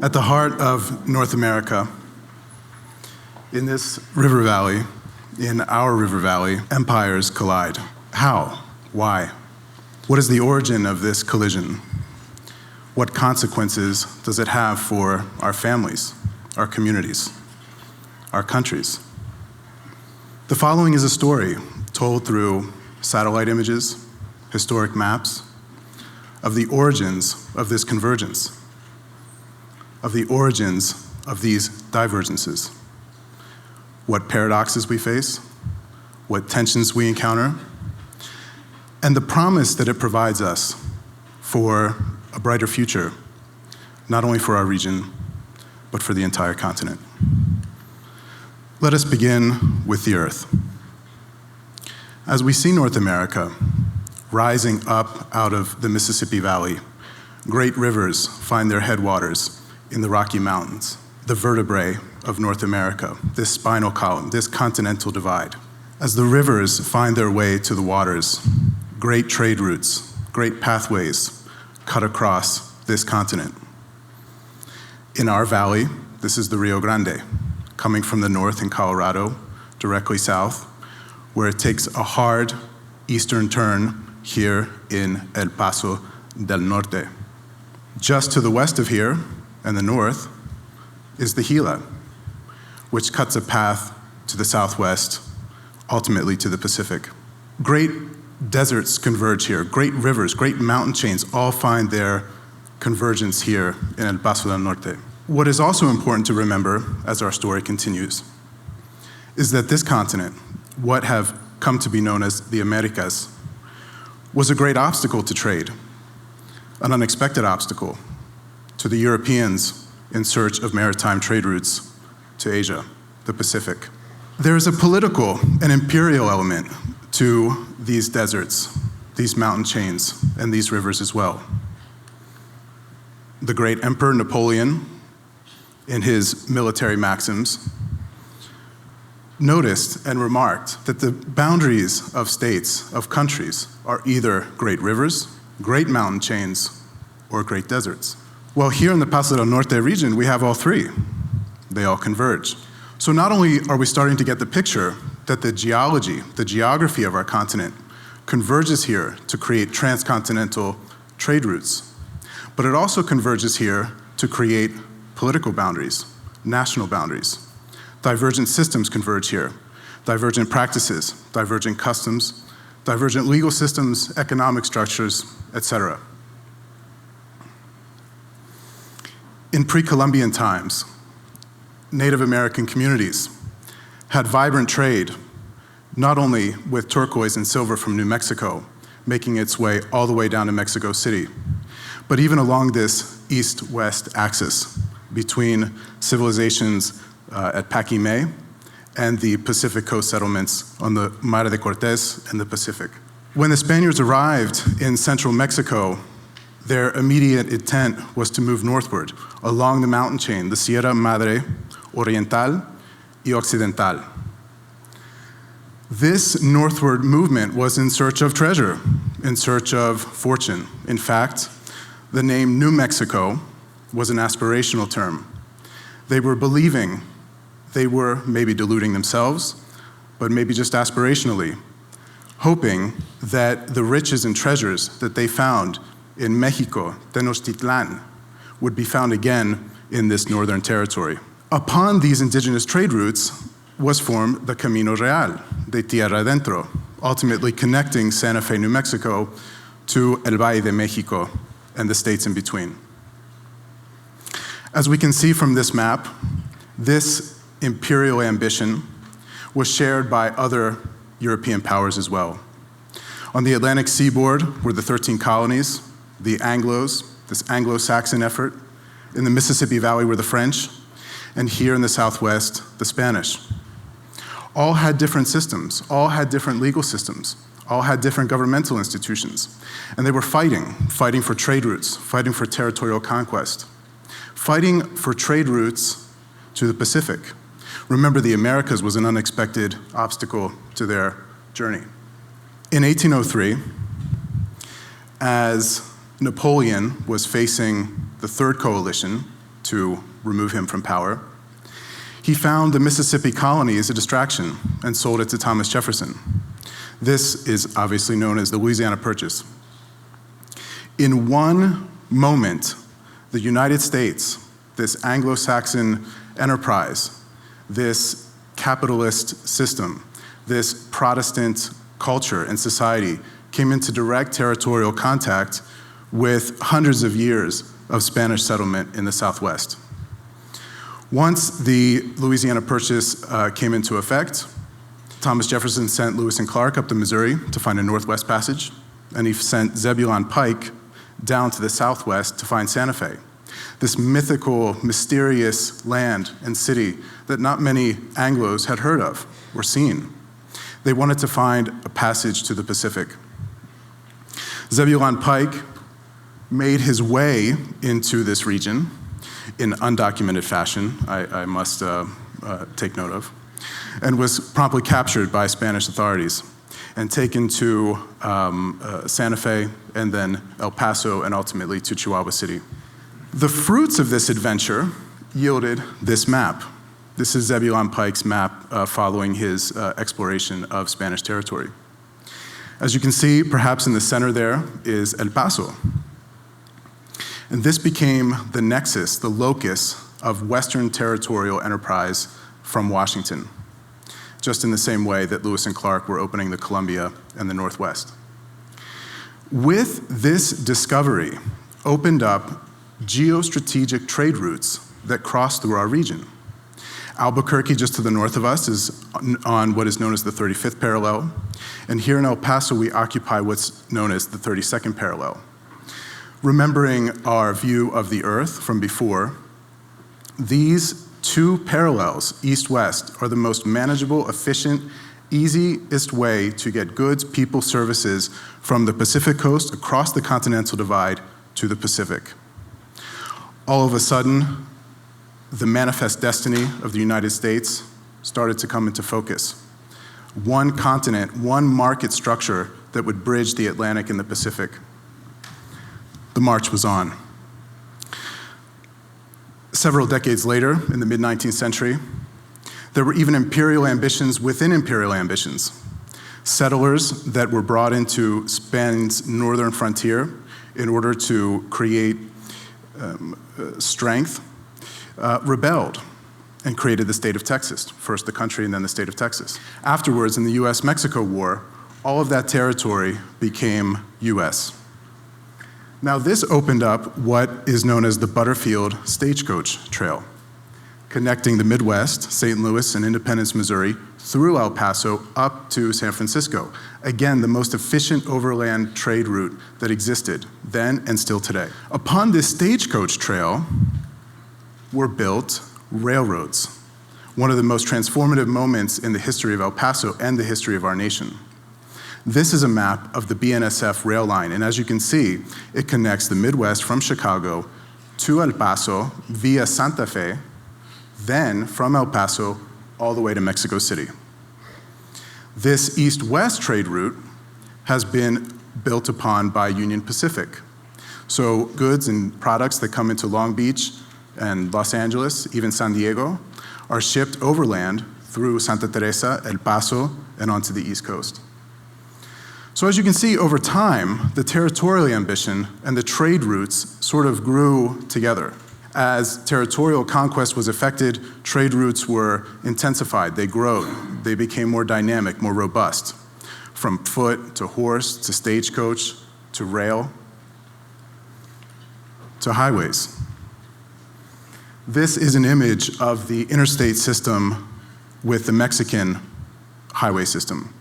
At the heart of North America, in this river valley, in our river valley, empires collide. How? Why? What is the origin of this collision? What consequences does it have for our families, our communities, our countries? The following is a story told through satellite images, historic maps, of the origins of this convergence, of the origins of these divergences, what paradoxes we face, what tensions we encounter, and the promise that it provides us for a brighter future, not only for our region, but for the entire continent. Let us begin with the Earth. As we see North America rising up out of the Mississippi Valley, great rivers find their headwaters in the Rocky Mountains, the vertebrae of North America, this spinal column, this continental divide. As the rivers find their way to the waters, great trade routes, great pathways cut across this continent. In our valley, this is the Rio Grande, coming from the north in Colorado, directly south, where it takes a hard eastern turn here in El Paso del Norte. Just to the west of here, and the north, is the Gila, which cuts a path to the southwest, ultimately to the Pacific. Great deserts converge here, great rivers, great mountain chains all find their convergence here in El Paso del Norte. What is also important to remember as our story continues is that this continent, what have come to be known as the Americas, was a great obstacle to trade, an unexpected obstacle to the Europeans in search of maritime trade routes to Asia, the Pacific. There is a political and imperial element to these deserts, these mountain chains, and these rivers as well. The great Emperor Napoleon, in his military maxims, noticed and remarked that the boundaries of states, of countries, are either great rivers, great mountain chains, or great deserts. Well, here in the Paso del Norte region, we have all three. They all converge. So not only are we starting to get the picture that the geology, the geography of our continent converges here to create transcontinental trade routes, but it also converges here to create political boundaries, national boundaries. Divergent systems converge here, divergent practices, divergent customs, divergent legal systems, economic structures, etc. In pre-Columbian times, Native American communities had vibrant trade, not only with turquoise and silver from New Mexico, making its way all the way down to Mexico City, but even along this east-west axis between civilizations at Paquimé and the Pacific coast settlements on the Mar de Cortés and the Pacific. When the Spaniards arrived in central Mexico, their immediate intent was to move northward along the mountain chain, the Sierra Madre Oriental y Occidental. This northward movement was in search of treasure, in search of fortune. In fact, the name New Mexico was an aspirational term. They were believing, they were maybe deluding themselves, but maybe just aspirationally, hoping that the riches and treasures that they found in Mexico, Tenochtitlan, would be found again in this northern territory. Upon these indigenous trade routes was formed the Camino Real de Tierra Adentro, ultimately connecting Santa Fe, New Mexico to El Valle de Mexico and the states in between. As we can see from this map, this imperial ambition was shared by other European powers as well. On the Atlantic seaboard were the 13 colonies, the Anglos, this Anglo-Saxon effort. In the Mississippi Valley were the French, and here in the Southwest, the Spanish. All had different systems, all had different legal systems, all had different governmental institutions, and they were fighting for trade routes, fighting for territorial conquest, fighting for trade routes to the Pacific, Remember, the Americas was an unexpected obstacle to their journey. In 1803, as Napoleon was facing the Third Coalition to remove him from power, he found the Mississippi colony as a distraction and sold it to Thomas Jefferson. This is obviously known as the Louisiana Purchase. In one moment, the United States, this Anglo-Saxon enterprise, this capitalist system, this Protestant culture and society came into direct territorial contact with hundreds of years of Spanish settlement in the Southwest. Once the Louisiana Purchase came into effect, Thomas Jefferson sent Lewis and Clark up the Missouri to find a Northwest Passage, and he sent Zebulon Pike down to the Southwest to find Santa Fe, this mythical, mysterious land and city that not many Anglos had heard of or seen. They wanted to find a passage to the Pacific. Zebulon Pike made his way into this region in undocumented fashion, I must take note of, and was promptly captured by Spanish authorities and taken to Santa Fe and then El Paso and ultimately to Chihuahua City. The fruits of this adventure yielded this map. This is Zebulon Pike's map following his exploration of Spanish territory. As you can see, perhaps in the center there is El Paso. And this became the nexus, the locus of Western territorial enterprise from Washington, just in the same way that Lewis and Clark were opening the Columbia and the Northwest. With this discovery opened up geostrategic trade routes that cross through our region. Albuquerque, just to the north of us, is on what is known as the 35th parallel. And here in El Paso, we occupy what's known as the 32nd parallel. Remembering our view of the Earth from before, these two parallels, east-west, are the most manageable, efficient, easiest way to get goods, people, services from the Pacific coast across the Continental Divide to the Pacific. All of a sudden, the manifest destiny of the United States started to come into focus. One continent, one market structure that would bridge the Atlantic and the Pacific. The march was on. Several decades later, in the mid-19th century, there were even imperial ambitions within imperial ambitions. Settlers that were brought into Spain's northern frontier in order to create strength, rebelled and created the state of Texas, first the country and then the state of Texas. Afterwards, in the US-Mexico War, all of that territory became US. Now this opened up what is known as the Butterfield Stagecoach Trail, connecting the Midwest, St. Louis and Independence, Missouri, through El Paso up to San Francisco. Again, the most efficient overland trade route that existed then and still today. Upon this stagecoach trail were built railroads, one of the most transformative moments in the history of El Paso and the history of our nation. This is a map of the BNSF rail line, and as you can see, it connects the Midwest from Chicago to El Paso via Santa Fe, then from El Paso all the way to Mexico City. This east-west trade route has been built upon by Union Pacific. So goods and products that come into Long Beach and Los Angeles, even San Diego, are shipped overland through Santa Teresa, El Paso, and onto the East Coast. So as you can see, over time, the territorial ambition and the trade routes sort of grew together. As territorial conquest was effected, trade routes were intensified, they grew, they became more dynamic, more robust, from foot to horse to stagecoach to rail to highways. This is an image of the interstate system with the Mexican highway system.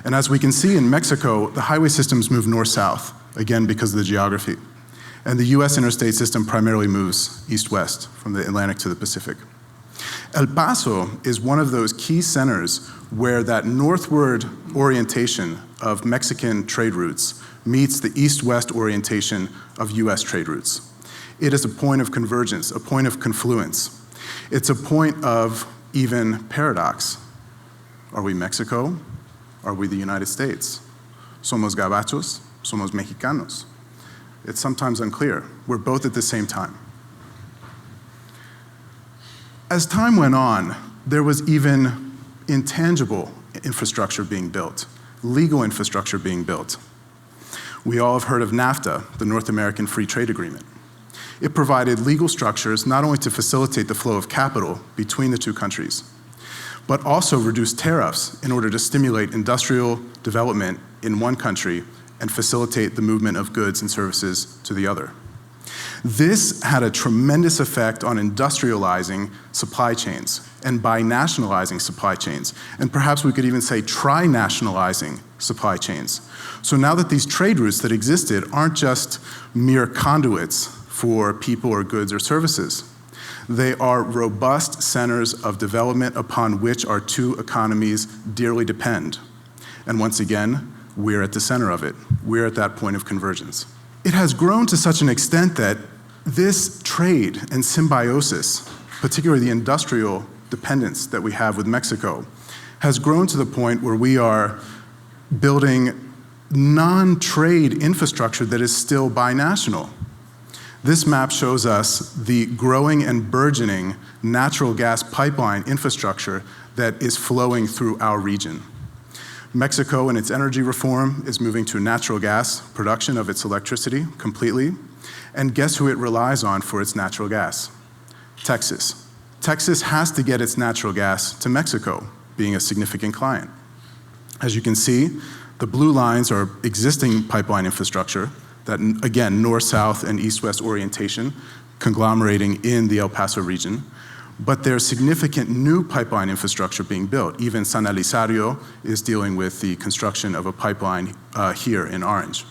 And as we can see in Mexico, the highway systems move north-south, again because of the geography. And the US interstate system primarily moves east-west, from the Atlantic to the Pacific. El Paso is one of those key centers where that northward orientation of Mexican trade routes meets the east-west orientation of US trade routes. It is a point of convergence, a point of confluence. It's a point of even paradox. Are we Mexico? Are we the United States? Somos gabachos? Somos mexicanos? It's sometimes unclear. We're both at the same time. As time went on, there was even intangible infrastructure being built, legal infrastructure being built. We all have heard of NAFTA, the North American Free Trade Agreement. It provided legal structures not only to facilitate the flow of capital between the two countries, but also reduce tariffs in order to stimulate industrial development in one country and facilitate the movement of goods and services to the other. This had a tremendous effect on industrializing supply chains and by nationalizing supply chains, and perhaps we could even say tri-nationalizing supply chains. So now that these trade routes that existed aren't just mere conduits for people or goods or services, they are robust centers of development upon which our two economies dearly depend. And once again, we're at the center of it. We're at that point of convergence. It has grown to such an extent that this trade and symbiosis, particularly the industrial dependence that we have with Mexico, has grown to the point where we are building non-trade infrastructure that is still binational. This map shows us the growing and burgeoning natural gas pipeline infrastructure that is flowing through our region. Mexico, in its energy reform, is moving to natural gas production of its electricity completely. And guess who it relies on for its natural gas? Texas. Texas has to get its natural gas to Mexico, being a significant client. As you can see, the blue lines are existing pipeline infrastructure that, again, north-south and east-west orientation, conglomerating in the El Paso region. But there's significant new pipeline infrastructure being built. Even San Elizario is dealing with the construction of a pipeline here in Orange.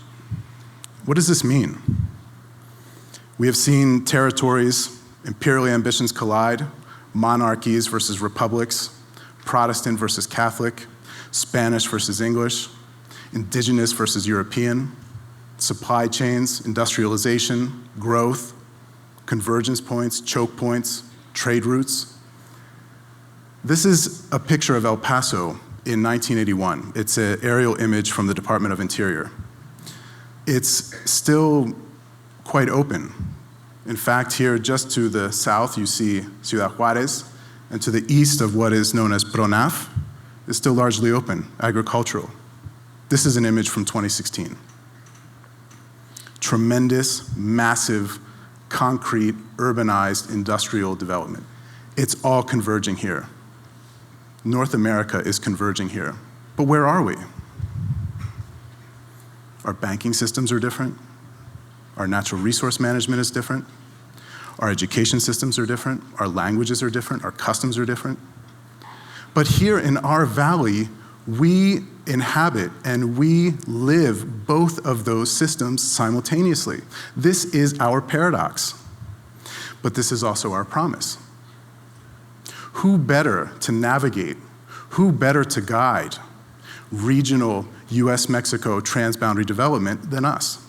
What does this mean? We have seen territories, imperial ambitions collide, monarchies versus republics, Protestant versus Catholic, Spanish versus English, indigenous versus European, supply chains, industrialization, growth, convergence points, choke points, trade routes. This is a picture of El Paso in 1981. It's an aerial image from the Department of Interior. It's still quite open. In fact, here just to the south, you see Ciudad Juarez, and to the east of what is known as Pronaf is still largely open, agricultural. This is an image from 2016. Tremendous, massive, concrete, urbanized industrial development. It's all converging here. North America is converging here. But where are we? Our banking systems are different. Our natural resource management is different. Our education systems are different. Our languages are different. Our customs are different. But here in our valley, we inhabit and we live both of those systems simultaneously. This is our paradox, but this is also our promise. Who better to navigate, who better to guide regional US-Mexico transboundary development than us?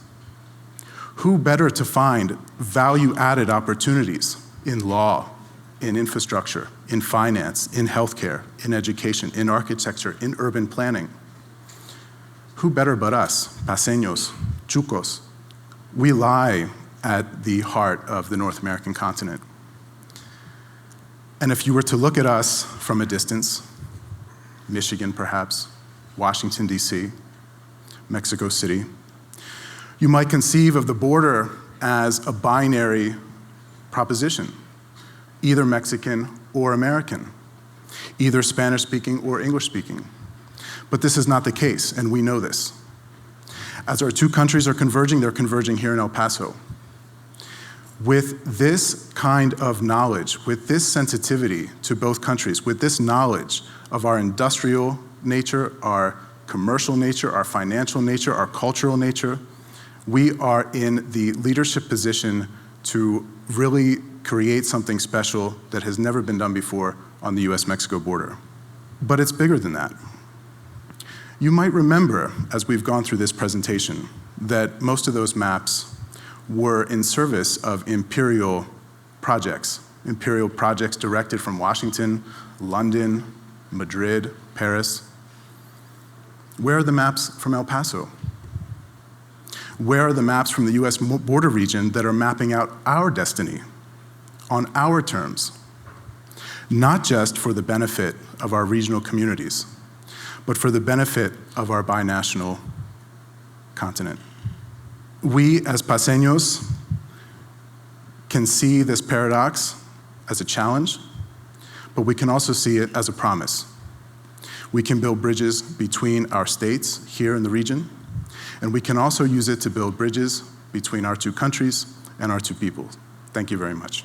Who better to find value-added opportunities in law, in infrastructure, in finance, in healthcare, in education, in architecture, in urban planning? Who better but us, Paseños, Chucos? We lie at the heart of the North American continent. And if you were to look at us from a distance, Michigan perhaps, Washington, D.C., Mexico City, you might conceive of the border as a binary proposition, either Mexican or American, either Spanish-speaking or English-speaking. But this is not the case, and we know this. As our two countries are converging, they're converging here in El Paso. With this kind of knowledge, with this sensitivity to both countries, with this knowledge of our industrial nature, our commercial nature, our financial nature, our cultural nature, we are in the leadership position to really create something special that has never been done before on the US-Mexico border. But it's bigger than that. You might remember, as we've gone through this presentation, that most of those maps were in service of imperial projects, imperial projects directed from Washington, London, Madrid, Paris. Where are the maps from El Paso? Where are the maps from the US border region that are mapping out our destiny on our terms? Not just for the benefit of our regional communities, but for the benefit of our binational continent. We, as Paseños, can see this paradox as a challenge, but we can also see it as a promise. We can build bridges between our states here in the region, and we can also use it to build bridges between our two countries and our two peoples. Thank you very much.